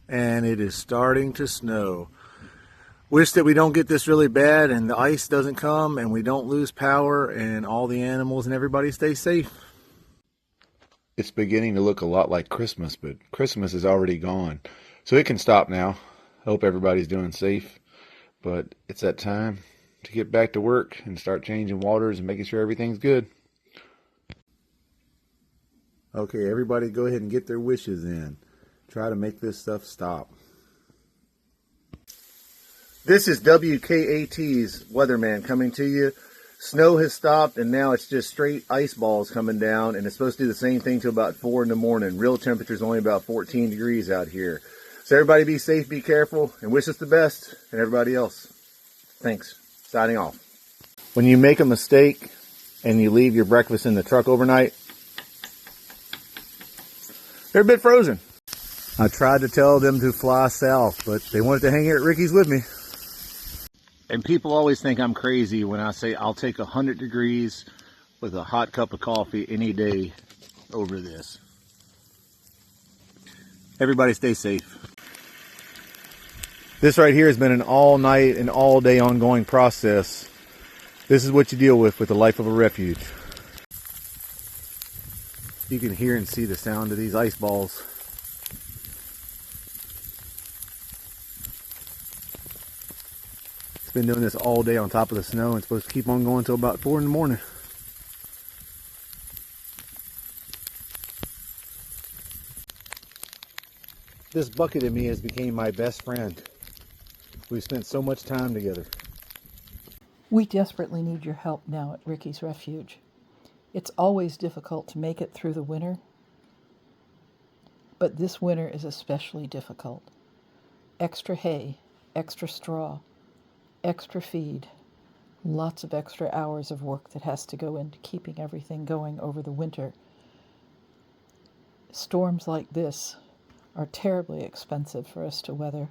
and it is starting to snow. Wish that we don't get this really bad and the ice doesn't come and we don't lose power and all the animals and everybody stay safe. It's beginning to look a lot like Christmas, but Christmas is already gone. So it can stop now. Hope everybody's doing safe. But it's that time to get back to work and start changing waters and making sure everything's good. Okay, everybody go ahead and get their wishes in. Try to make this stuff stop. This is WKAT's weatherman coming to you. Snow has stopped and now it's just straight ice balls coming down, and it's supposed to do the same thing till about 4 in the morning. Real temperature is only about 14 degrees out here. So everybody be safe, be careful, and wish us the best, and everybody else. Thanks. Signing off. When you make a mistake and you leave your breakfast in the truck overnight, they're a bit frozen. I tried to tell them to fly south, but they wanted to hang here at Ricky's with me. And people always think I'm crazy when I say I'll take 100 degrees with a hot cup of coffee any day over this. Everybody stay safe. This right here has been an all night and all day ongoing process. This is what you deal with the life of a refuge. You can hear and see the sound of these ice balls. It's been doing this all day on top of the snow and it's supposed to keep on going until about 4 in the morning. This bucket and me has become my best friend. We've spent so much time together. We desperately need your help now at Ricky's Refuge. It's always difficult to make it through the winter, but this winter is especially difficult. Extra hay, extra straw, extra feed, lots of extra hours of work that has to go into keeping everything going over the winter. Storms like this are terribly expensive for us to weather,